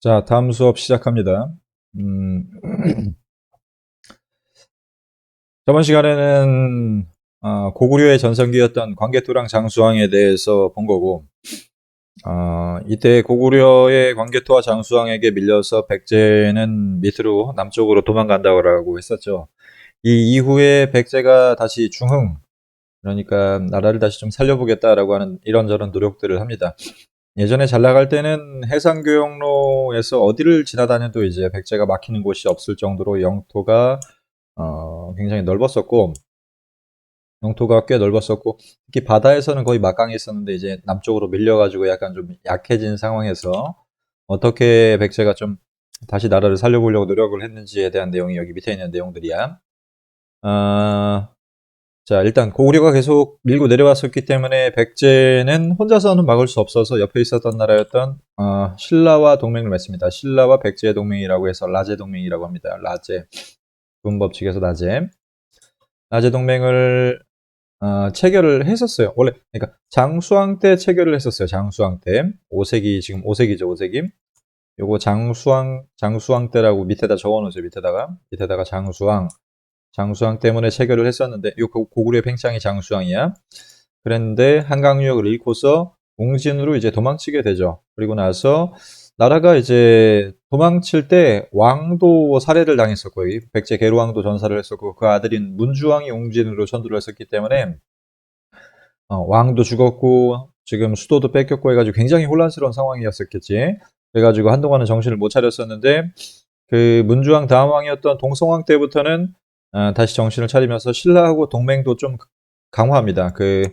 자, 다음 수업 시작합니다. 음, 저번 시간에는 고구려의 전성기였던 광개토랑 장수왕에 대해서 본 거고, 이때 고구려의 광개토와 장수왕에게 밀려서 백제는 밑으로 남쪽으로 도망간다고 했었죠. 이 이후에 백제가 다시 중흥, 그러니까 나라를 다시 좀 살려보겠다라고 하는 이런저런 노력들을 합니다. 예전에 잘 나갈 때는 해상교역로에서 어디를 지나다녀도 이제 백제가 막히는 곳이 없을 정도로 영토가 굉장히 넓었었고, 영토가 꽤 넓었었고, 특히 바다에서는 거의 막강히 있었는데, 이제 남쪽으로 밀려가지고 약간 좀 약해진 상황에서 어떻게 백제가 좀 다시 나라를 살려보려고 노력을 했는지에 대한 내용이 여기 밑에 있는 내용들이야. 어, 자, 일단 고구려가 계속 밀고 내려왔었기 때문에 백제는 혼자서는 막을 수 없어서 옆에 있었던 나라였던 신라와 동맹을 맺습니다. 신라와 백제의 동맹이라고 해서 라제 동맹이라고 합니다. 라제. 군법 측에서 라제 동맹을 체결을 했었어요. 원래 그러니까 장수왕 때 체결을 했었어요. 장수왕 때. 5세기 지금 5세기죠, 5세기. 요거 장수왕 때라고 밑에다 적어 놓으세요. 밑에다가 장수왕 때문에 체결을 했었는데 요 고구려의 팽창이 장수왕이야. 그랬는데 한강유역을 잃고서 웅진으로 이제 도망치게 되죠. 그리고 나서 나라가 이제 도망칠 때 왕도 살해를 당했었고, 백제 계로왕도 전사를 했었고, 그 아들인 문주왕이 웅진으로 전투를 했었기 때문에 왕도 죽었고 지금 수도도 뺏겼고 해가지고 굉장히 혼란스러운 상황이었었겠지. 그래가지고 한동안은 정신을 못 차렸었는데 그 문주왕 다음 왕이었던 동성왕 때부터는 다시 정신을 차리면서 신라하고 동맹도 좀 강화합니다. 그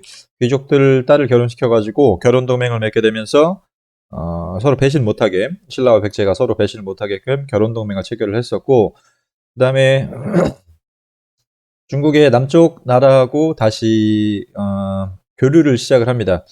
귀족들 딸을 결혼시켜가지고 결혼 동맹을 맺게 되면서 서로 배신 못하게, 신라와 백제가 서로 배신을 못하게끔 결혼 동맹을 체결을 했었고, 그다음에 중국의 남쪽 나라하고 다시 교류를 시작을 합니다.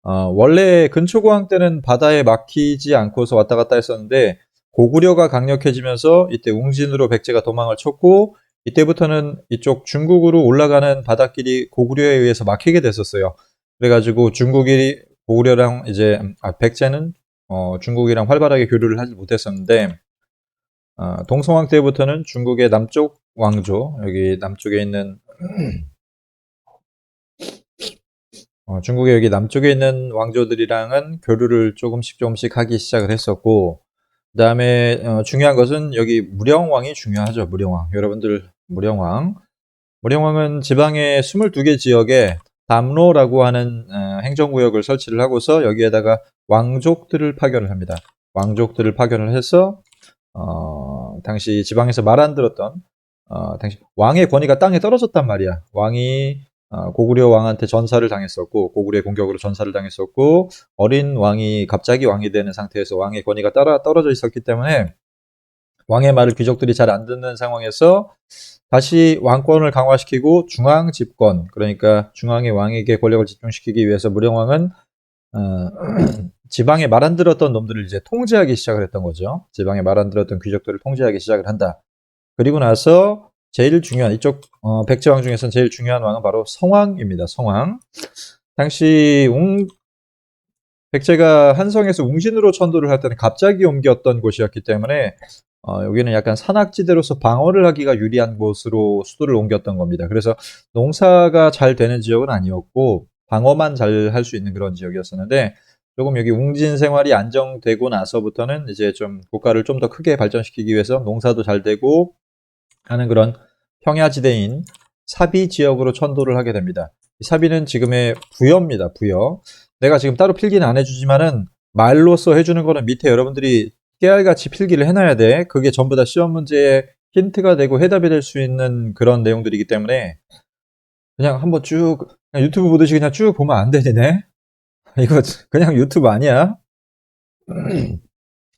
원래 근초고왕 때는 바다에 막히지 않고서 왔다 갔다 했었는데 고구려가 강력해지면서 이때 웅진으로 백제가 도망을 쳤고, 이때부터는 이쪽 중국으로 올라가는 바닷길이 고구려에 의해서 막히게 됐었어요. 그래가지고 중국이 고구려랑 이제 백제는 중국이랑 활발하게 교류를 하지 못했었는데, 동성왕 때부터는 중국의 남쪽 왕조, 여기 남쪽에 있는 중국의 여기 남쪽에 있는 왕조들이랑은 교류를 조금씩 하기 시작을 했었고, 그 다음에 중요한 것은 여기 무령왕이 중요하죠. 무령왕. 여러분들 무령왕은 지방의 22개 지역에 담로라고 하는 행정구역을 설치를 하고서 여기에다가 왕족들을 파견을 합니다. 왕족들을 파견을 해서 당시 지방에서 말 안 들었던 당시 왕의 권위가 땅에 떨어졌단 말이야. 왕이 고구려 왕한테 전사를 당했었고, 고구려의 공격으로 전사를 당했었고, 어린 왕이 갑자기 왕이 되는 상태에서 왕의 권위가 떨어져 있었기 때문에 왕의 말을 귀족들이 잘 안 듣는 상황에서 다시 왕권을 강화시키고 중앙 집권, 그러니까 중앙의 왕에게 권력을 집중시키기 위해서 무령왕은 어, 지방에 말 안 들었던 놈들을 이제 통제하기 시작을 했던 거죠. 지방에 말 안 들었던 귀족들을 통제하기 시작을 한다. 그리고 나서 제일 중요한 이쪽 백제왕 중에서는 제일 중요한 왕은 바로 성왕입니다. 성왕. 당시 백제가 한성에서 웅신으로 천도를 할 때는 갑자기 옮겼던 곳이었기 때문에 여기는 약간 산악지대로서 방어를 하기가 유리한 곳으로 수도를 옮겼던 겁니다. 그래서 농사가 잘 되는 지역은 아니었고 방어만 잘 할 수 있는 그런 지역이었었는데, 조금 여기 웅진 생활이 안정되고 나서부터는 이제 좀 국가를 좀 더 크게 발전시키기 위해서 농사도 잘 되고 하는 그런 평야지대인 사비 지역으로 천도를 하게 됩니다. 사비는 지금의 부여입니다. 부여. 내가 지금 따로 필기는 안 해주지만은 말로써 해주는 거는 밑에 여러분들이 깨알같이 필기를 해놔야 돼. 그게 전부 다 시험 문제에 힌트가 되고 해답이 될 수 있는 그런 내용들이기 때문에 그냥 한번 그냥 유튜브 보듯이 그냥 쭉 보면 안 되네. 이거 그냥 유튜브 아니야.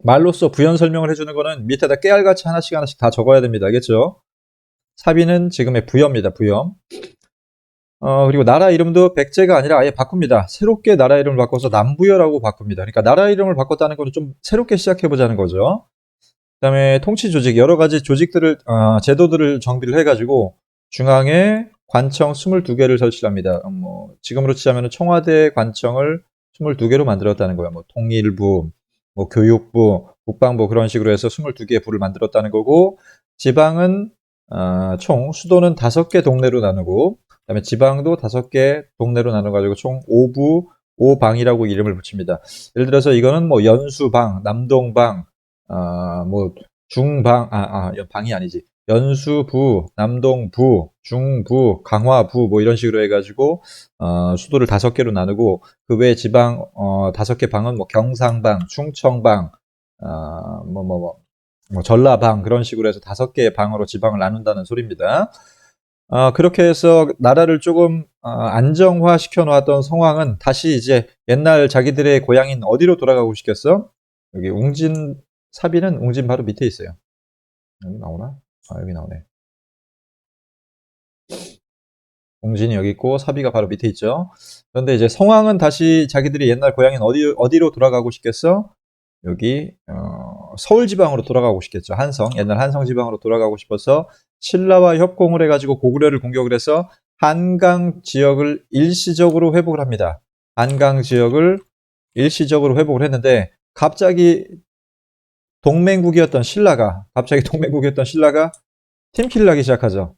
말로써 부연 설명을 해주는 거는 밑에다 깨알같이 하나씩 다 적어야 됩니다. 알겠죠? 사비는 지금의 부여입니다. 부여. 그리고 나라 이름도 백제가 아니라 아예 바꿉니다. 새롭게 나라 이름을 바꿔서 남부여라고 바꿉니다. 그러니까 나라 이름을 바꿨다는 거는 좀 새롭게 시작해보자는 거죠. 그 다음에 통치 조직, 여러 가지 조직들을, 제도들을 정비를 해가지고 중앙에 관청 22개를 설치합니다. 지금으로 치자면 청와대 관청을 22개로 만들었다는 거예요. 통일부, 교육부, 국방부 그런 식으로 해서 22개의 부를 만들었다는 거고, 지방은 총 수도는 5개 동네로 나누고, 그다음에 지방도 5개 동네로 나눠가지고 총 5부 5방이라고 이름을 붙입니다. 예를 들어서 이거는 뭐 연수방, 남동방, 뭐 중방, 방이 아니지. 연수부, 남동부, 중부, 강화부 뭐 이런 식으로 해가지고 수도를 5개로 나누고, 그 외 지방 5개 방은 뭐 경상방, 충청방, 뭐 전라방 그런 식으로 해서 5개의 방으로 지방을 나눈다는 소리입니다. 그렇게 해서 나라를 조금 안정화 시켜 놓았던 성왕은 다시 이제 옛날 자기들의 고향인 어디로 돌아가고 싶겠어? 여기 웅진, 사비는 웅진 바로 밑에 있어요. 여기 나오나? 여기 나오네. 웅진이 여기 있고 사비가 바로 밑에 있죠. 그런데 이제 성왕은 다시 자기들이 옛날 고향인 어디로 돌아가고 싶겠어? 여기 서울 지방으로 돌아가고 싶겠죠. 한성, 옛날 한성 지방으로 돌아가고 싶어서 신라와 협공을 해가지고 고구려를 공격을 해서 한강 지역을 일시적으로 회복을 합니다. 한강 지역을 일시적으로 회복을 했는데 갑자기 동맹국이었던 신라가 팀킬을 하기 시작하죠.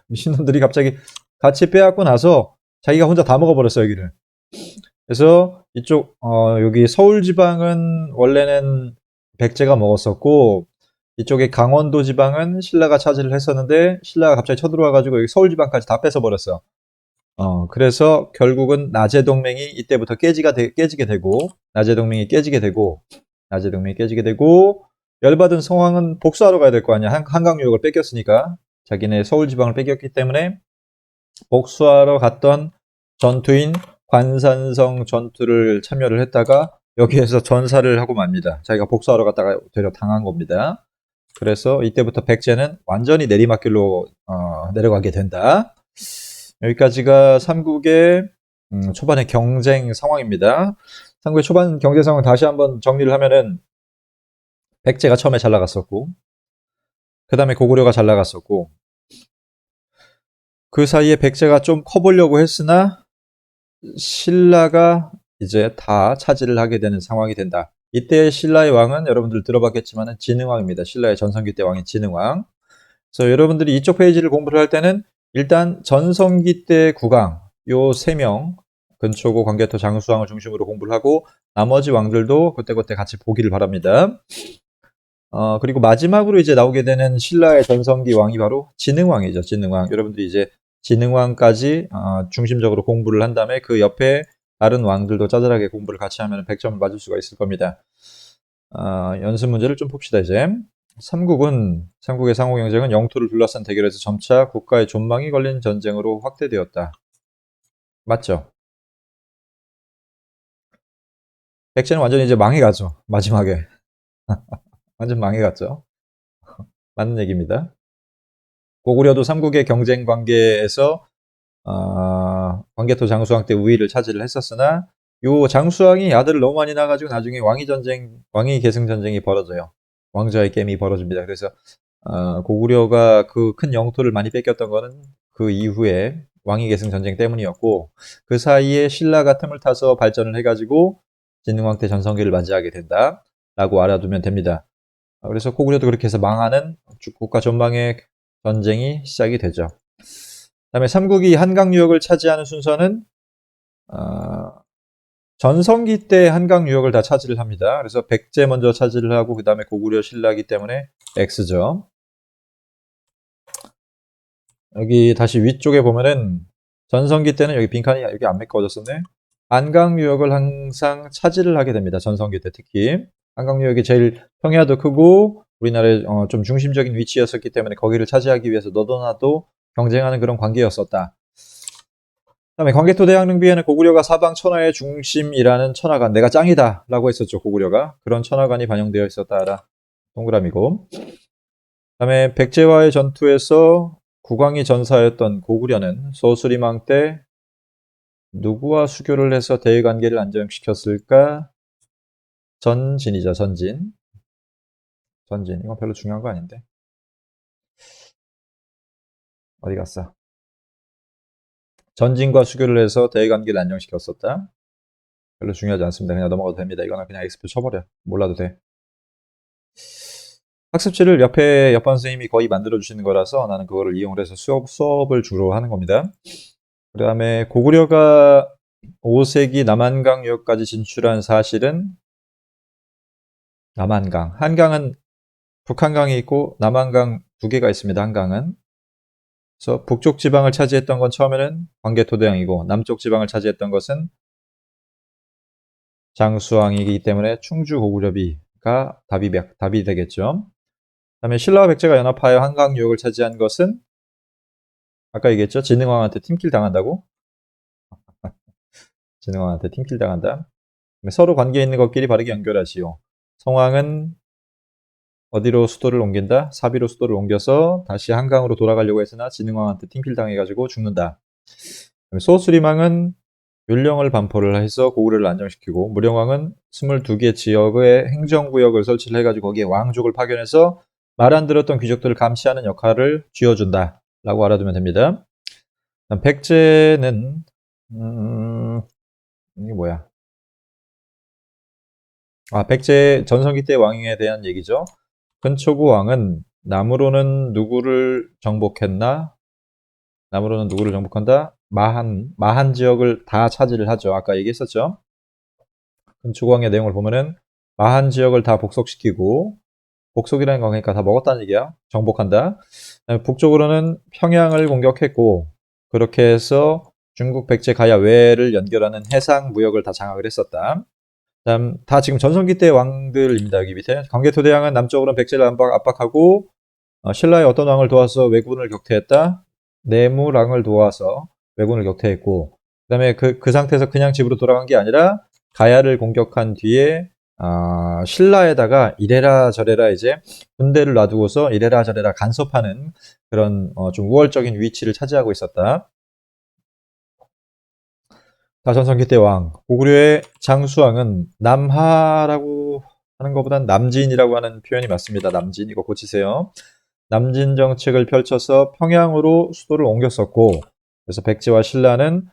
미친놈들이 갑자기 같이 빼앗고 나서 자기가 혼자 다 먹어버렸어요, 여기를. 그래서 이쪽 여기 서울 지방은 원래는 백제가 먹었었고, 이쪽에 강원도 지방은 신라가 차지를 했었는데 신라가 갑자기 쳐들어와가지고 여기 서울 지방까지 다 뺏어버렸어. 그래서 결국은 나제 동맹이 이때부터 깨지게 되고, 열받은 성왕은 복수하러 가야 될 거 아니야. 한강 유역을 뺏겼으니까. 자기네 서울 지방을 뺏겼기 때문에 복수하러 갔던 전투인 관산성 전투를 참여를 했다가 여기에서 전사를 하고 맙니다. 자기가 복수하러 갔다가 되려 당한 겁니다. 그래서 이때부터 백제는 완전히 내리막길로 내려가게 된다. 여기까지가 삼국의 초반의 경쟁 상황입니다. 삼국의 초반 경제 상황 다시 한번 정리를 하면은, 백제가 처음에 잘 나갔었고, 그 다음에 고구려가 잘 나갔었고, 그 사이에 백제가 좀 커보려고 했으나 신라가 이제 다 차지를 하게 되는 상황이 된다. 이때 신라의 왕은 여러분들 들어봤겠지만 진흥왕입니다. 신라의 전성기 때 왕인 진흥왕. 그래서 여러분들이 이쪽 페이지를 공부를 할 때는 일단 전성기 때 국왕 요 3명, 근초고, 광개토, 장수왕을 중심으로 공부를 하고 나머지 왕들도 그때그때 같이 보기를 바랍니다. 그리고 마지막으로 이제 나오게 되는 신라의 전성기 왕이 바로 진흥왕이죠. 진흥왕. 여러분들이 이제 진흥왕까지 중심적으로 공부를 한 다음에 그 옆에 다른 왕들도 짜잘하게 공부를 같이 하면 100점을 맞을 수가 있을 겁니다. 연습 문제를 좀 봅시다, 이제. 삼국의 상호 경쟁은 영토를 둘러싼 대결에서 점차 국가의 존망이 걸린 전쟁으로 확대되었다. 맞죠? 백제는 완전히 이제 망해가죠. 마지막에. 완전 망해갔죠. 맞는 얘기입니다. 고구려도 삼국의 경쟁 관계에서 광개토 장수왕 때 우위를 차지를 했었으나, 요 장수왕이 아들을 너무 많이 낳아가지고 나중에 왕위 계승 전쟁이 벌어져요. 왕좌의 게임이 벌어집니다. 그래서 고구려가 그 큰 영토를 많이 뺏겼던 거는 그 이후에 왕위 계승 전쟁 때문이었고, 그 사이에 신라가 틈을 타서 발전을 해가지고 진흥왕 때 전성기를 맞이하게 된다 라고 알아두면 됩니다. 그래서 고구려도 그렇게 해서 망하는 국가 전망의 전쟁이 시작이 되죠. 그다음에 삼국이 한강 유역을 차지하는 순서는 전성기 때 한강 유역을 다 차지를 합니다. 그래서 백제 먼저 차지를 하고 그 다음에 고구려, 신라기 때문에 X죠. 여기 다시 위쪽에 보면은 전성기 때는 여기 빈칸이 여기 안 메꿔졌었네. 한강 유역을 항상 차지를 하게 됩니다. 전성기 때 특히. 한강 유역이 제일 평야도 크고 우리나라의 좀 중심적인 위치였었기 때문에 거기를 차지하기 위해서 너도나도 경쟁하는 그런 관계였었다. 그다음에 광개토 대항능비에는 고구려가 사방 천하의 중심이라는 천하관, 내가 짱이다 라고 했었죠. 고구려가. 그런 천하관이 반영되어 있었다라. 동그라미고. 그다음에 백제와의 전투에서 국왕이 전사였던 고구려는 소수리망 때 누구와 수교를 해서 대의관계를 안정시켰을까? 전진이죠. 전진. 이건 별로 중요한 거 아닌데. 어디 갔어? 전진과 수교를 해서 대의관계를 안정시켰었다. 별로 중요하지 않습니다. 그냥 넘어가도 됩니다. 이거는 그냥 X표 쳐버려. 몰라도 돼. 학습지를 옆에 옆반 선생님이 거의 만들어 주시는 거라서 나는 그거를 이용을 해서 수업을 주로 하는 겁니다. 그 다음에 고구려가 5세기 남한강유역까지 진출한 사실은 남한강, 한강은 북한강이 있고 남한강 두 개가 있습니다. 한강은. 그래서 북쪽 지방을 차지했던 건 처음에는 광개토대왕이고 남쪽 지방을 차지했던 것은 장수왕이기 때문에 충주 고구려비가 답이 되겠죠. 그다음에 신라와 백제가 연합하여 한강 유역을 차지한 것은 아까 얘기했죠. 진흥왕한테 팀킬 당한다고. 진흥왕한테 팀킬 당한다. 서로 관계 있는 것끼리 바르게 연결하시오. 성왕은 어디로 수도를 옮긴다? 사비로 수도를 옮겨서 다시 한강으로 돌아가려고 했으나 진흥왕한테 팀킬 당해가지고 죽는다. 소수리망은 율령을 반포를 해서 고구려를 안정시키고 무령왕은 22개 지역의 행정구역을 설치를 해가지고 거기에 왕족을 파견해서 말 안 들었던 귀족들을 감시하는 역할을 쥐어준다 라고 알아두면 됩니다. 백제는 이게 뭐야? 백제 전성기 때 왕에 대한 얘기죠. 근초구 왕은 남으로는 누구를 정복했나? 남으로는 누구를 정복한다? 마한 지역을 다 차지를 하죠. 아까 얘기했었죠. 근초구 왕의 내용을 보면은 마한 지역을 다 복속시키고 복속이라는 건 그러니까 다 먹었다는 얘기야. 정복한다. 북쪽으로는 평양을 공격했고 그렇게 해서 중국 백제 가야 외를 연결하는 해상 무역을 다 장악을 했었다. 다음 다 지금 전성기 때 왕들입니다. 여기 밑에 광개토대왕은 남쪽으로는 백제를 압박하고 신라의 어떤 왕을 도와서 왜군을 격퇴했다. 내무랑을 도와서 왜군을 격퇴했고 그다음에 그 상태에서 그냥 집으로 돌아간 게 아니라 가야를 공격한 뒤에 신라에다가 이래라 저래라 이제 군대를 놔두고서 이래라 저래라 간섭하는 그런 좀 우월적인 위치를 차지하고 있었다. 다전성기 때 왕, 고구려의 장수왕은 남하라고 하는 것보단 남진이라고 하는 표현이 맞습니다. 남진, 이거 고치세요. 남진 정책을 펼쳐서 평양으로 수도를 옮겼었고, 그래서 백제와 신라는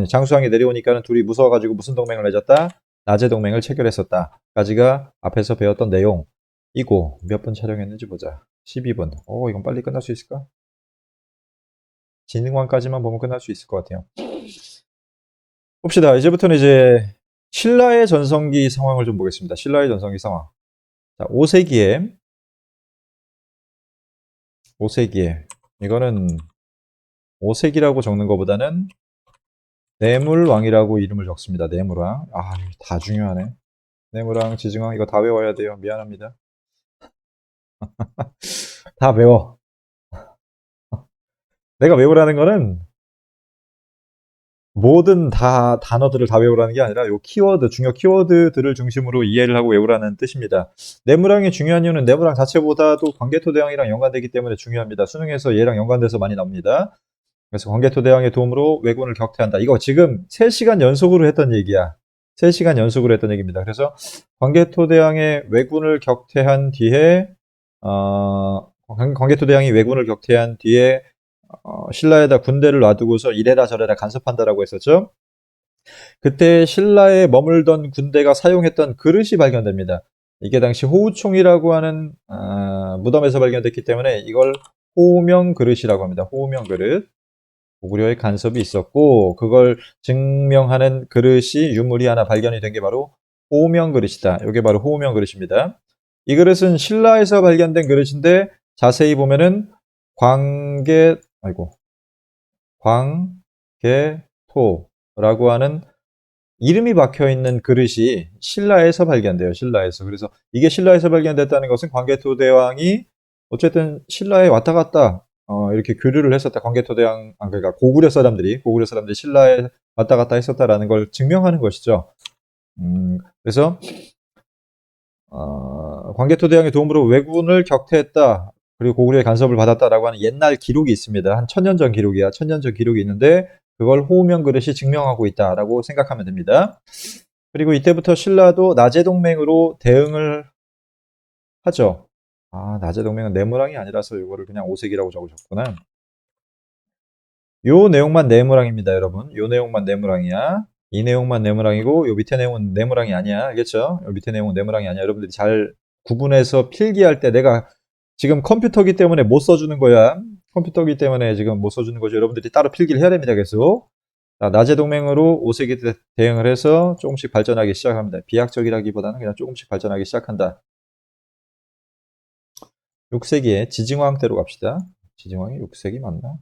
장수왕이 내려오니까는 둘이 무서워가지고 무슨 동맹을 맺었다? 나제 동맹을 체결했었다. 까지가 앞에서 배웠던 내용이고 몇 분 촬영했는지 보자. 12분. 이건 빨리 끝날 수 있을까? 진흥왕까지만 보면 끝날 수 있을 것 같아요. 봅시다. 이제부터는 이제 신라의 전성기 상황을 좀 보겠습니다. 신라의 전성기 상황. 자, 5세기에 이거는 5세기라고 적는 것보다는 내물왕이라고 이름을 적습니다. 내물왕. 다 중요하네. 내물왕, 지증왕 이거 다 외워야 돼요. 미안합니다. 다 외워. 내가 외우라는 거는 모든 단어들을 다 외우라는 게 아니라 요 중요 키워드들을 중심으로 이해를 하고 외우라는 뜻입니다. 내무랑이 중요한 이유는 내무랑 자체보다도 광개토대왕이랑 연관되기 때문에 중요합니다. 수능에서 얘랑 연관돼서 많이 나옵니다. 그래서 광개토대왕의 도움으로 왜군을 격퇴한다. 이거 지금 3시간 연속으로 했던 얘기야. 3시간 연속으로 했던 얘기입니다. 그래서 광개토대왕의 왜군을 격퇴한 뒤에 광개토대왕이 왜군을 격퇴한 뒤에 신라에다 군대를 놔두고서 이래라 저래라 간섭한다라고 했었죠. 그때 신라에 머물던 군대가 사용했던 그릇이 발견됩니다. 이게 당시 호우총이라고 하는 무덤에서 발견됐기 때문에 이걸 호우명 그릇이라고 합니다. 호우명 그릇. 고구려의 간섭이 있었고 그걸 증명하는 그릇이 유물이 하나 발견이 된 게 바로 호우명 그릇이다. 이게 바로 호우명 그릇입니다. 이 그릇은 신라에서 발견된 그릇인데 자세히 보면은 광개토라고 하는 이름이 박혀 있는 그릇이 신라에서 발견돼요. 신라에서. 그래서 이게 신라에서 발견됐다는 것은 광개토대왕이 어쨌든 신라에 왔다 갔다 이렇게 교류를 했었다. 그러니까 고구려 사람들이 신라에 왔다 갔다 했었다라는 걸 증명하는 것이죠. 그래서 광개토대왕의 도움으로 왜군을 격퇴했다. 그리고 고구려의 간섭을 받았다라고 하는 옛날 기록이 있습니다. 한 1000년 전 기록이야. 1000년 전 기록이 있는데 그걸 호우명 그릇이 증명하고 있다라고 생각하면 됩니다. 그리고 이때부터 신라도 나제 동맹으로 대응을 하죠. 나제 동맹은 내무랑이 아니라서 이거를 그냥 5세기라고 적으셨구나. 요 내용만 내무랑입니다, 여러분. 요 내용만 내무랑이야. 이 내용만 내무랑이고 요 밑에 내용은 내무랑이 아니야. 알겠죠? 요 밑에 내용은 내무랑이 아니야. 여러분들이 잘 구분해서 필기할 때 내가 지금 컴퓨터기 때문에 못 써주는 거야. 컴퓨터기 때문에 지금 못 써주는 거죠. 여러분들이 따로 필기를 해야 됩니다. 계속. 자, 낮의 동맹으로 5세기 대응을 해서 조금씩 발전하기 시작합니다. 비약적이라기보다는 그냥 조금씩 발전하기 시작한다. 6세기에 지징왕 때로 갑시다. 지징왕이 6세기 맞나?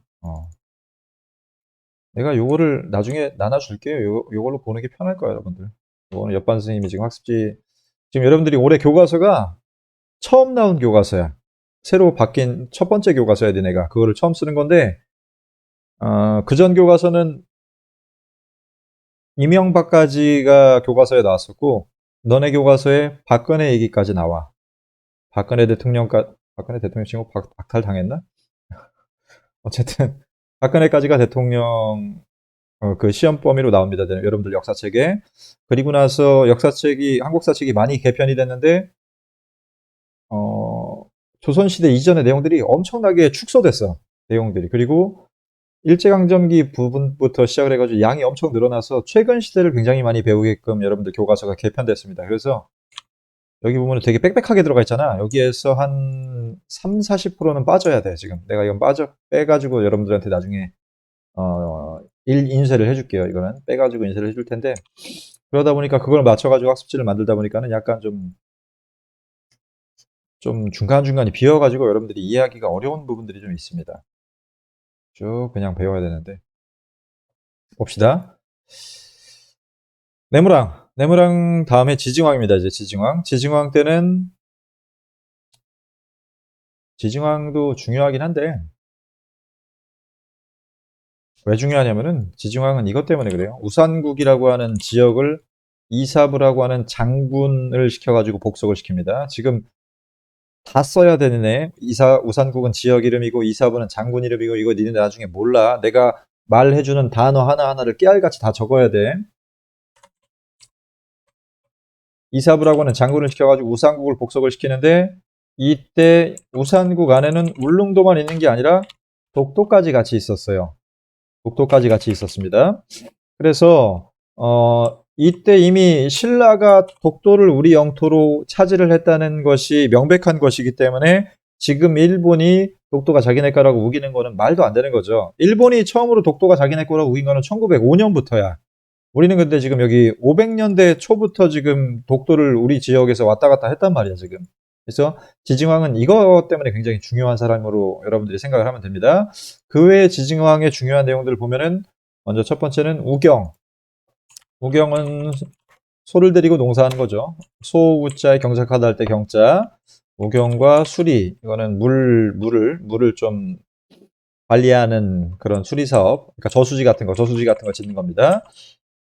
내가 요거를 나중에 나눠줄게요. 요걸로 보는 게 편할 거예요, 여러분들. 요거는 옆반 선생님이 지금 학습지, 지금 여러분들이 올해 교과서가 처음 나온 교과서야. 새로 바뀐 첫 번째 교과서야 돼, 내가. 그거를 처음 쓰는 건데, 그전 교과서는 이명박까지가 교과서에 나왔었고, 너네 교과서에 박근혜 얘기까지 나와. 박근혜 대통령 친구 박탈당했나? 어쨌든, 박근혜까지가 대통령, 그 시험 범위로 나옵니다. 여러분들 역사책에. 그리고 나서 한국사책이 많이 개편이 됐는데, 조선시대 이전의 내용들이 엄청나게 축소됐어. 내용들이. 그리고 일제강점기 부분부터 시작을 해가지고 양이 엄청 늘어나서 최근 시대를 굉장히 많이 배우게끔 여러분들 교과서가 개편됐습니다. 그래서 여기 보면 되게 빽빽하게 들어가 있잖아. 여기에서 한 3, 40%는 빠져야 돼, 지금. 내가 이건 빼가지고 여러분들한테 나중에, 인쇄를 해줄게요. 이거는 빼가지고 인쇄를 해줄 텐데. 그러다 보니까 그걸 맞춰가지고 학습지를 만들다 보니까는 약간 좀 중간중간이 비어가지고 여러분들이 이해하기가 어려운 부분들이 좀 있습니다. 쭉 그냥 배워야 되는데. 봅시다. 네모랑 다음에 지징왕입니다. 이제 지징왕 때는, 지징왕도 중요하긴 한데, 왜 중요하냐면은, 지징왕은 이것 때문에 그래요. 우산국이라고 하는 지역을 이사부라고 하는 장군을 시켜가지고 복속을 시킵니다. 지금 다 써야 되네. 우산국은 지역 이름이고, 이사부는 장군 이름이고, 이거 니네 나중에 몰라. 내가 말해주는 단어 하나하나를 깨알같이 다 적어야 돼. 이사부라고 하는 장군을 시켜가지고 우산국을 복속을 시키는데, 이때 우산국 안에는 울릉도만 있는 게 아니라 독도까지 같이 있었어요. 독도까지 같이 있었습니다. 그래서 이때 이미 신라가 독도를 우리 영토로 차지를 했다는 것이 명백한 것이기 때문에 지금 일본이 독도가 자기네 거라고 우기는 거는 말도 안 되는 거죠. 일본이 처음으로 독도가 자기네 거라고 우긴 거는 1905년부터야. 우리는 근데 지금 여기 500년대 초부터 지금 독도를 우리 지역에서 왔다 갔다 했단 말이야, 지금. 그래서 지징왕은 이것 때문에 굉장히 중요한 사람으로 여러분들이 생각을 하면 됩니다. 그 외에 지징왕의 중요한 내용들을 보면은, 먼저 첫 번째는 우경. 우경은 소를 데리고 농사하는 거죠. 소우자에 경작하다 할 때 경자. 우경과 수리. 이거는 물을 좀 관리하는 그런 수리 사업. 그러니까 저수지 같은 거 짓는 겁니다.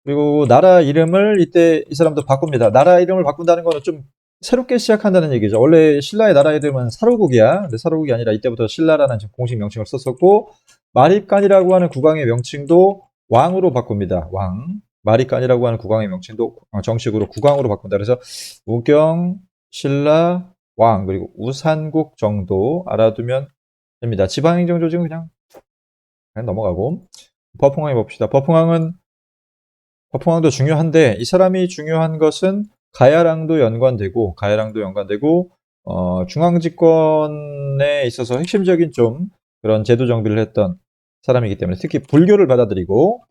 그리고 나라 이름을 이때 이 사람도 바꿉니다. 나라 이름을 바꾼다는 거는 좀 새롭게 시작한다는 얘기죠. 원래 신라의 나라 이름은 사로국이야. 근데 사로국이 아니라 이때부터 신라라는 공식 명칭을 썼었고, 마립간이라고 하는 국왕의 명칭도 왕으로 바꿉니다. 왕. 마립간이라고 하는 국왕의 명칭도 정식으로 국왕으로 바꾼다. 그래서 우경, 신라, 왕, 그리고 우산국 정도 알아두면 됩니다. 지방행정 조직은 그냥 넘어가고. 버풍왕 봅시다. 버풍왕도 중요한데, 이 사람이 중요한 것은 가야랑도 연관되고 중앙집권에 있어서 핵심적인 좀 그런 제도 정비를 했던 사람이기 때문에, 특히 불교를 받아들이고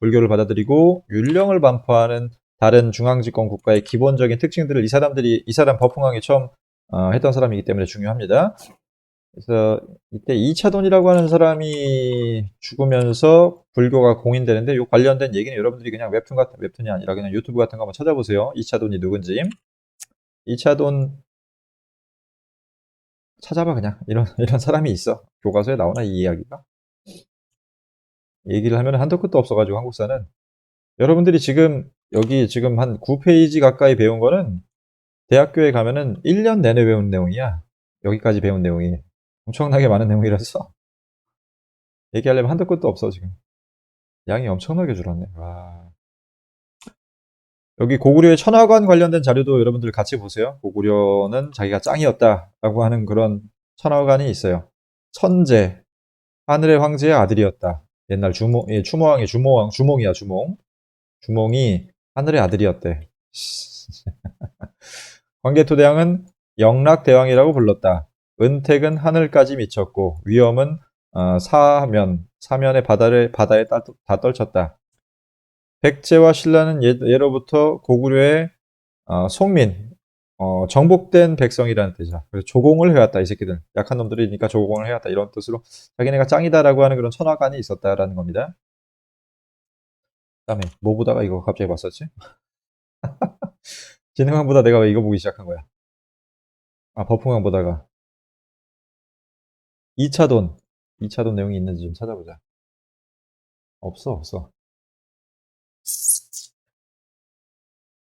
율령을 반포하는 다른 중앙집권 국가의 기본적인 특징들을 이 사람 버풍왕이 처음 했던 사람이기 때문에 중요합니다. 그래서 이때 이차돈이라고 하는 사람이 죽으면서 불교가 공인되는데, 요 관련된 얘기는 여러분들이 그냥 웹툰이 아니라 그냥 유튜브 같은 거 한번 찾아보세요. 이차돈이 누군지. 이차돈 찾아봐, 그냥. 이런 사람이 있어. 교과서에 나오나, 이 이야기가? 얘기를 하면 한도 끝도 없어가지고, 한국사는. 여러분들이 여기 지금 한 9페이지 가까이 배운 거는 대학교에 가면은 1년 내내 배운 내용이야. 여기까지 배운 내용이. 엄청나게 많은 내용이라서 얘기하려면 한도 끝도 없어, 지금. 양이 엄청나게 줄었네. 와. 여기 고구려의 천하관 관련된 자료도 여러분들 같이 보세요. 고구려는 자기가 짱이었다라고 하는 그런 천하관이 있어요. 천재, 하늘의 황제의 아들이었다. 옛날 추모왕이 주몽이야, 주몽. 주몽이 하늘의 아들이었대. 광개토대왕은 영락대왕이라고 불렀다. 은택은 하늘까지 미쳤고 위엄은 사면의 바다에 다 떨쳤다. 백제와 신라는 예로부터 고구려의 속민, 정복된 백성이라는 뜻이야. 그래서 조공을 해왔다, 이 새끼들. 약한 놈들이니까 조공을 해왔다. 이런 뜻으로 자기네가 짱이다라고 하는 그런 선화관이 있었다라는 겁니다. 그다음에 뭐 보다가 이거 갑자기 봤었지? 진흥왕보다 내가 왜 이거 보기 시작한 거야? 버풍왕 보다가 2차돈. 2차돈 내용이 있는지 좀 찾아보자. 없어.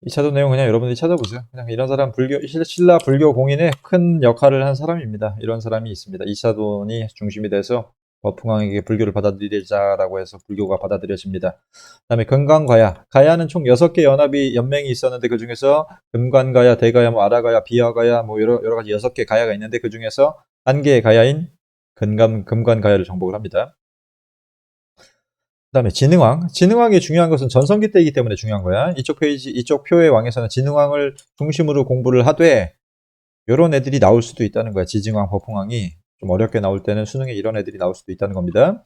2차돈 내용 그냥 여러분들이 찾아보세요. 그냥 이런 사람 신라 불교 공인에 큰 역할을 한 사람입니다. 이런 사람이 있습니다. 2차돈이 중심이 돼서 버풍왕에게 불교를 받아들이자라고 해서 불교가 받아들여집니다. 그다음에 금관가야. 가야는 총 6개 연맹이 있었는데 그 중에서 금관가야, 대가야, 아라가야, 비하가야 여러 가지 6개 가야가 있는데 그 중에서 한 개의 가야인 금관가야를 정복을 합니다. 그다음에 진흥왕이 중요한 것은 전성기 때이기 때문에 중요한 거야. 이쪽 표의 왕에서는 진흥왕을 중심으로 공부를 하되 요런 애들이 나올 수도 있다는 거야. 지징왕, 버풍왕이 좀 어렵게 나올 때는 수능에 이런 애들이 나올 수도 있다는 겁니다.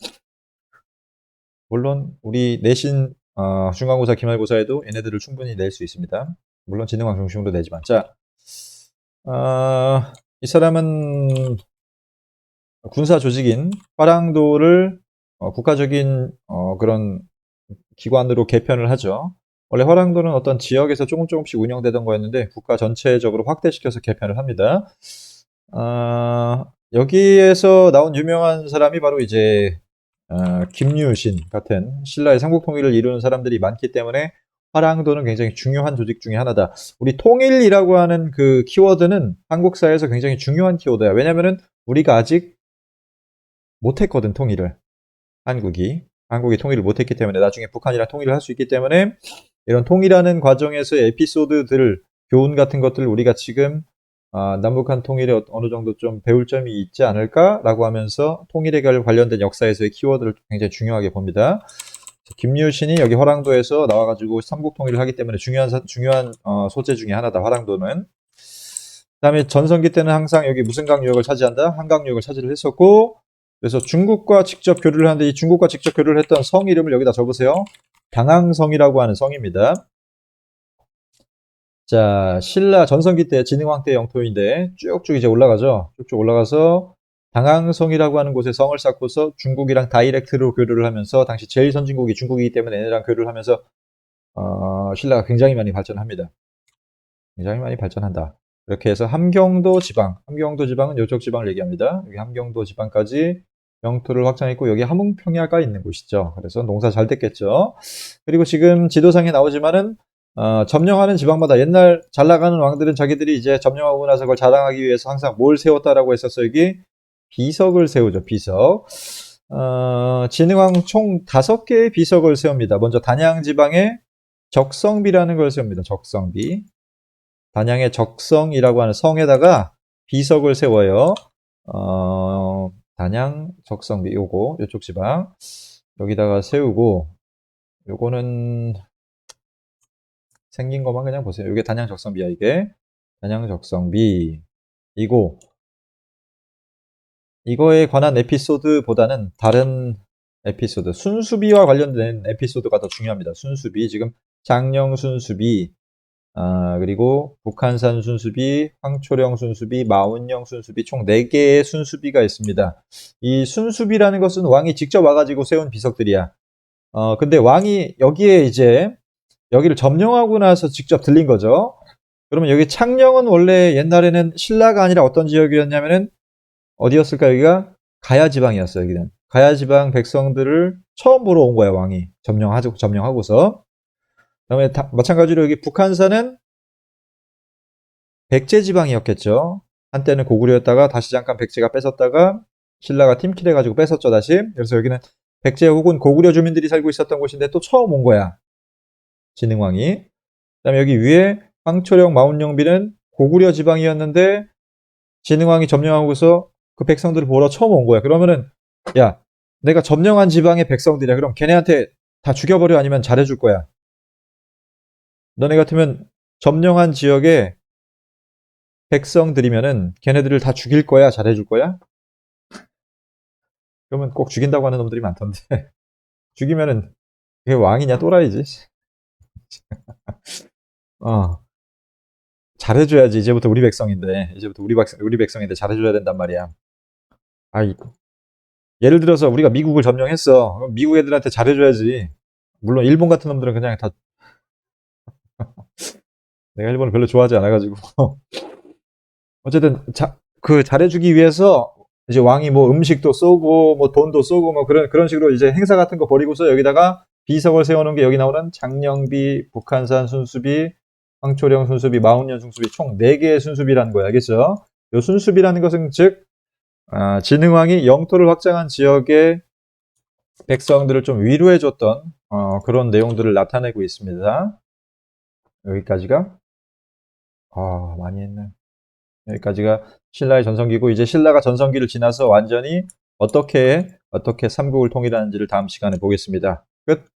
물론 우리 내신 중간고사, 기말고사에도 얘네들을 충분히 낼 수 있습니다. 물론 진흥왕 중심으로 내지만. 자, 이 사람은 군사 조직인 화랑도를 국가적인 그런 기관으로 개편을 하죠. 원래 화랑도는 어떤 지역에서 조금씩 운영되던 거였는데 국가 전체적으로 확대시켜서 개편을 합니다. 여기에서 나온 유명한 사람이 바로 이제 김유신 같은 신라의 삼국통일을 이루는 사람들이 많기 때문에 화랑도는 굉장히 중요한 조직 중에 하나다. 우리 통일이라고 하는 그 키워드는 한국사에서 굉장히 중요한 키워드야. 왜냐면은 우리가 아직 못했거든, 통일을. 한국이 통일을 못했기 때문에 나중에 북한이랑 통일을 할 수 있기 때문에 이런 통일하는 과정에서의 에피소드들, 교훈 같은 것들을 우리가 지금 남북한 통일에 어느 정도 좀 배울 점이 있지 않을까라고 하면서 통일에 관련된 역사에서의 키워드를 굉장히 중요하게 봅니다. 김유신이 여기 화랑도에서 나와가지고 삼국 통일을 하기 때문에 중요한 소재 중에 하나다. 화랑도는. 그다음에 전성기 때는 항상 여기 무슨 강 유역을 차지한다? 한강 유역을 차지를 했었고, 그래서 중국과 직접 교류를 하는데 이 중국과 직접 교류를 했던 성 이름을 여기다 적으세요. 당항성이라고 하는 성입니다. 자, 신라 전성기 때 진흥왕 때 영토인데 쭉쭉 이제 올라가죠. 쭉쭉 올라가서 당항성이라고 하는 곳에 성을 쌓고서 중국이랑 다이렉트로 교류를 하면서 당시 제일 선진국이 중국이기 때문에 얘네랑 교류를 하면서 신라가 굉장히 많이 발전합니다. 굉장히 많이 발전한다. 이렇게 해서 함경도 지방은 이쪽 지방을 얘기합니다. 여기 함경도 지방까지 영토를 확장했고 여기 함흥평야가 있는 곳이죠. 그래서 농사 잘 됐겠죠. 그리고 지금 지도상에 나오지만은 점령하는 지방마다 옛날 잘 나가는 왕들은 자기들이 이제 점령하고 나서 그걸 자랑하기 위해서 항상 뭘 세웠다라고 했었어요. 여기 비석을 세우죠. 비석. 진흥왕 총 5개의 비석을 세웁니다. 먼저 단양 지방에 적성비라는 걸 세웁니다. 적성비. 단양의 적성이라고 하는 성에다가 비석을 세워요. 단양 적성비 요쪽 지방 여기다가 세우고 요거는 생긴 것만 그냥 보세요. 이게 단양 적성비야. 이게 단양 적성비 이거에 관한 에피소드보다는 다른 에피소드 순수비와 관련된 에피소드가 더 중요합니다. 순수비 지금 장령 순수비 그리고 북한산 순수비, 황초령 순수비, 마운령 순수비 총 4개의 순수비가 있습니다. 이 순수비라는 것은 왕이 직접 와가지고 세운 비석들이야. 근데 왕이 여기에 이제 여기를 점령하고 나서 직접 들린 거죠. 그러면 여기 창녕은 원래 옛날에는 신라가 아니라 어떤 지역이었냐면은 어디였을까? 여기가 가야지방이었어요. 여기는 가야지방 백성들을 처음 보러 온 거야 왕이 점령하고서. 그다음에 마찬가지로 여기 북한산은 백제 지방이었겠죠. 한때는 고구려였다가 다시 잠깐 백제가 뺏었다가 신라가 팀킬해가지고 뺏었죠 다시. 그래서 여기는 백제 혹은 고구려 주민들이 살고 있었던 곳인데 또 처음 온 거야. 진흥왕이. 그다음에 여기 위에 황초령 마운령비는 고구려 지방이었는데 진흥왕이 점령하고서 그 백성들을 보러 처음 온 거야. 그러면은 야 내가 점령한 지방의 백성들이야. 그럼 걔네한테 다 죽여버려 아니면 잘해줄 거야. 너네 같으면 점령한 지역에 백성들이면은 걔네들을 다 죽일 거야, 잘해줄 거야? 그러면 꼭 죽인다고 하는 놈들이 많던데. 죽이면은 그게 왕이냐 또라이지. 어, 잘해줘야지. 이제부터 우리 백성인데, 이제부터 우리 백성인데 잘해줘야 된단 말이야. 아, 예를 들어서 우리가 미국을 점령했어. 그럼 미국 애들한테 잘해줘야지. 물론 일본 같은 놈들은 그냥 다 내가 일본을 별로 좋아하지 않아가지고 어쨌든 그 잘해주기 위해서 이제 왕이 뭐 음식도 쏘고 뭐 돈도 쏘고 뭐 그런 식으로 이제 행사 같은 거 벌이고서 여기다가 비석을 세우는 게 여기 나오는 장령비, 북한산 순수비, 황초령 순수비, 마운년 순수비 총 4개의 순수비라는 거야. 알겠죠? 요 순수비라는 것은 즉 진흥왕이 영토를 확장한 지역의 백성들을 좀 위로해줬던 그런 내용들을 나타내고 있습니다. 여기까지가 많이 했네. 여기까지가 신라의 전성기고 이제 신라가 전성기를 지나서 완전히 어떻게 삼국을 통일하는지를 다음 시간에 보겠습니다. 끝.